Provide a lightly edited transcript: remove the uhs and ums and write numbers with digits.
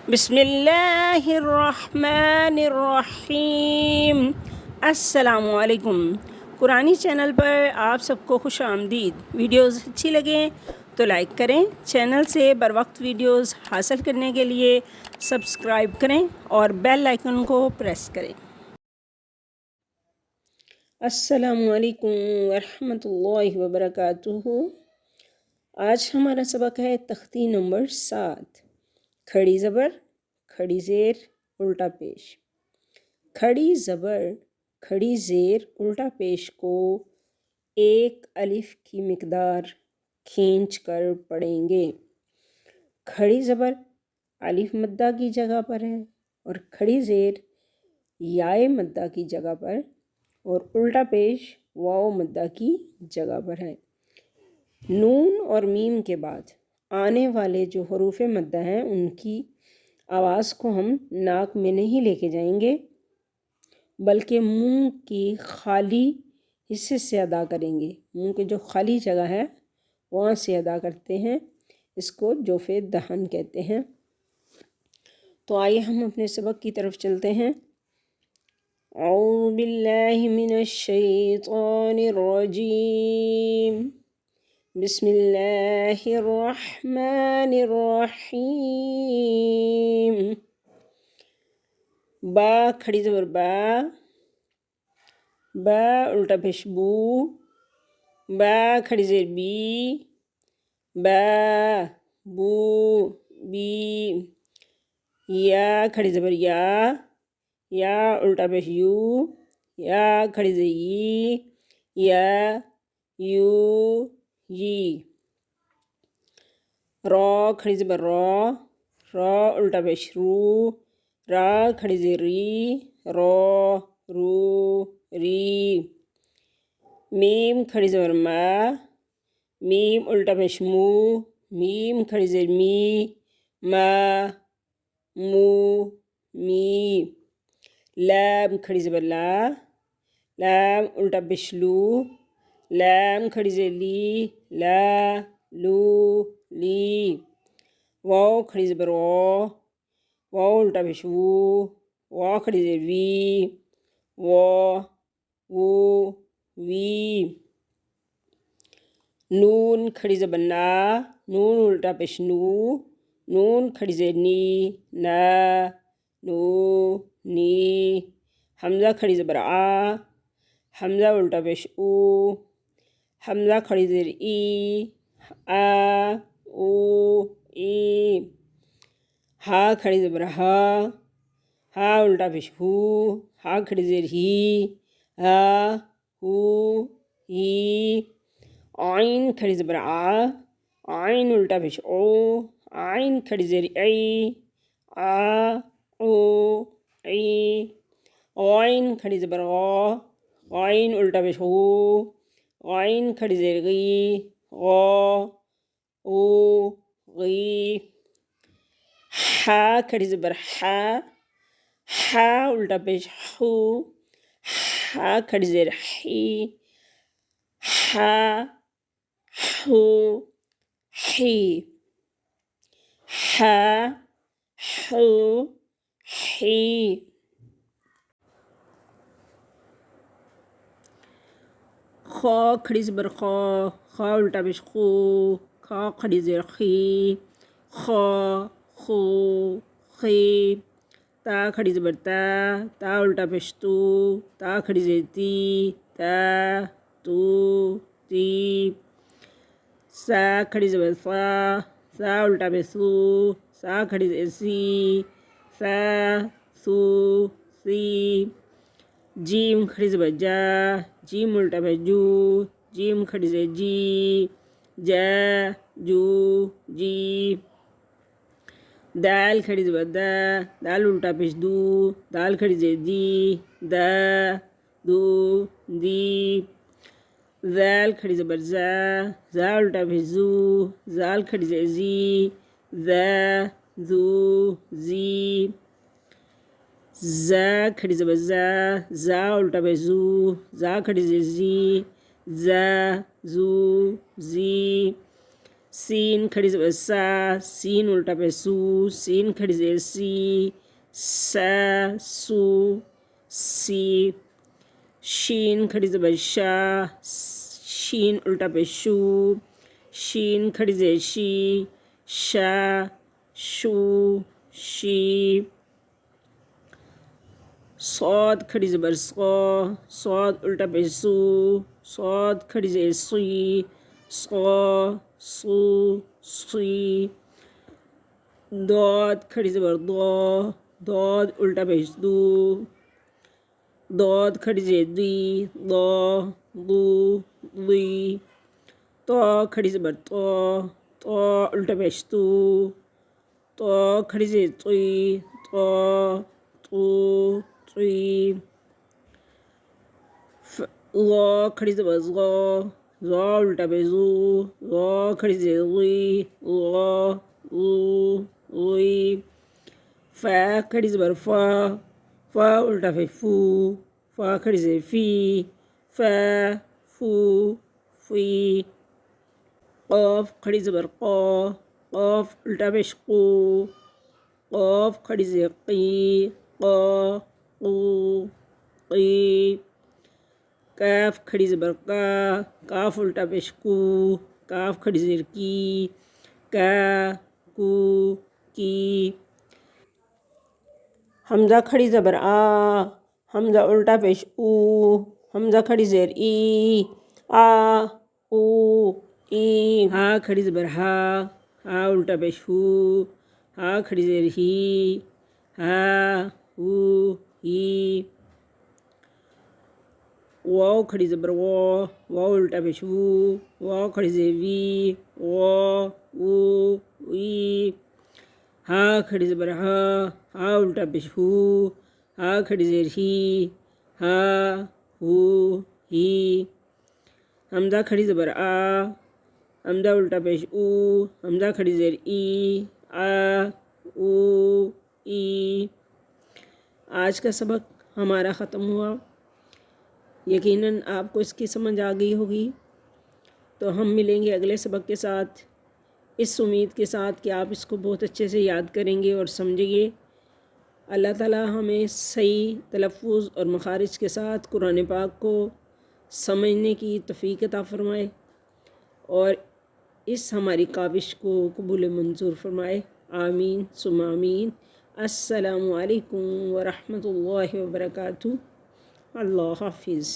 بسم اللہ الرحمن الرحیم۔ السلام علیکم۔ قرآنی چینل پر آپ سب کو خوش آمدید۔ ویڈیوز اچھی لگیں تو لائک کریں، چینل سے بر وقت ویڈیوز حاصل کرنے کے لیے سبسکرائب کریں اور بیل آئیکن کو پریس کریں۔ السلام علیکم ورحمۃ اللہ وبرکاتہ۔ آج ہمارا سبق ہے تختی نمبر 7، کھڑی زبر، کھڑی زیر، الٹا پیش۔ کھڑی زبر، کھڑی زیر، الٹا پیش کو ایک الف کی مقدار کھینچ کر پڑھیں گے۔ کھڑی زبر الف مدہ کی جگہ پر ہے اور کھڑی زیر یائے مدہ کی جگہ پر اور الٹا پیش واو مدہ کی جگہ پر ہے۔ نون اور میم کے بعد آنے والے جو حروف مدہ ہیں ان کی آواز کو ہم ناک میں نہیں لے کے جائیں گے بلکہ منہ کی خالی حصے سے ادا کریں گے۔ منہ کے جو خالی جگہ ہے وہاں سے ادا کرتے ہیں، اس کو جوف دہن کہتے ہیں۔ تو آئیے ہم اپنے سبق کی طرف چلتے ہیں۔ اعوذ باللہ من الشیطان الرجیم، بسم اللہ الرحمن الرحیم۔ با کھڑی زبر با، با الٹا پیش بو، با کھڑی زیر بی، با بو بی۔ یا کھڑی زبر یا، یا الٹا پیش یو، یا کھڑی زیر ی، یا یو یی۔ را کھڑی زبر را، را الٹا پیش رو، را کھڑی زیر ری، رو رو ری۔ میم کھڑی زبر ما، میم الٹا پیش مو، میم کھڑی زیر می، ما مو می۔ لام کھڑی زبر لا، لام الٹا پیش لو، لام کھڑی زیر لی، لا لو لی۔ واو کھڑی زبر وا، واو الٹا پیش وو، وا کھڑی زیر وی، وا وو وی۔ نون کھڑی زبر نا، نون الٹا پیش نو، نون کھڑی زیر نی، نا نو نی۔ حمزہ کھڑی زبر آ، حمزہ الٹا پیش او، حمزہ کھڑی زیر ای، آ او ای۔ ہا کھڑی زبر ہا، ہا الٹا پیش ہو، ہا کھڑی زیر ہی، ہا ہو ہی۔ عین کھڑی زبر آ، عین الٹا پیش او، عین کھڑی زیر ای، آ او ای۔ غین کھڑی زبر غا، غین الٹا پیش غو، غین کھڑی زیر غی، غا او غی۔ حا کھڑی زبر حا، حا الٹا پیش حو، حا کھڑی زیر حی، حا حو حی۔ حا حو حی۔ خا کھڑی زبر خا، خا الٹا پیش خو، کھا کھڑی زیر خی، خا خو خی۔ تا کھڑی زبر تا، تا الٹا پیش تو، تا کھڑی زیر تی، تا تو تی۔ سا کھڑی زبر سا، سا الٹا پیش سو، سا کھڑی زیر سی، سا سو سی۔ جیم کھڑی زبر جا، جیم الٹا پیش جو، جیم کھڑی زیر جی، جا جو جی۔ دال کھڑی زبر دا، دال الٹا پیش دو، دال کھڑی زیر دی، دا دو دی۔ زال کھڑی زبر زا، زا الٹا پیش زو، زال کھڑی زیر زی، زا زو زی۔ زا کھڑی زبر زا، زا الٹا پیش زو، زا کھڑی زیر زی، زا زو زی۔ سین کھڑی زبر سا، سین الٹا پہ سو، سین کھڑی زیر سی، سا سو سی. شین کھڑی زبر شا، شین الٹا پہ شو، شین کھڑی زیر شی، شا شو شی. صاد کھڑی زبر سو، صاد الٹا پہ سو، صاد کھڑی زیر سی، سو سو سی. داد کھڑی زبر دو، داد الٹا پہ دو، داد کھڑی زیر دی، دو دو دی. تو کھڑی زبر تو، تو الٹا پیش تو، تو کھڑی زیر توی، تو تو توی. غا کھڑی زبر غا، غا الٹا پہ زو، غا کھڑی زیر غی، غا غو غی. فا کھڑی زبر فا، فا الٹا پہ فو، فا کھڑی زیر فی، فا فو فی. قاف کھڑی زبر قا، قاف الٹا پیش قو، قاف کھڑی زیر قی، قا قو قی. کاف کھڑی زبر کا، کاف الٹا پیش کو، کاف کھڑی زیر کی، کا کو کی. حمزہ کھڑی زبر آ، حمزہ الٹا پیش او، حمزہ کھڑی زیر ای، آ او ای. ہا کھڑی زبر ہا، ہا الٹا پیش ہو، ہا کھڑی زیر ہی، ہا ہو ہی. واو کھڑی زبر واو، واو الٹا پیش وو، واو کھڑی زیر وی، وا وو وی. ہا کھڑی زبر ہا، ہا الٹا پیش ہو، ہا کھڑی زیر ہی، ہا ہو ہی. حمزہ کھڑی زبر آ، حمزہ الٹا پیش او، حمزہ کھڑی زیر ای، آ او ای. آج کا سبق ہمارا ختم ہوا. یقیناً آپ کو اس کی سمجھ آ گئی ہوگی. تو ہم ملیں گے اگلے سبق کے ساتھ، اس امید کے ساتھ کہ آپ اس کو بہت اچھے سے یاد کریں گے اور سمجھیں گے. اللہ تعالیٰ ہمیں صحیح تلفظ اور مخارج کے ساتھ قرآن پاک کو سمجھنے کی توفیق عطا فرمائے اور اس ہماری کاوش کو قبول منظور فرمائے. آمین ثم آمین. السلام علیکم ورحمۃ اللہ وبرکاتہ. اللہ حافظ.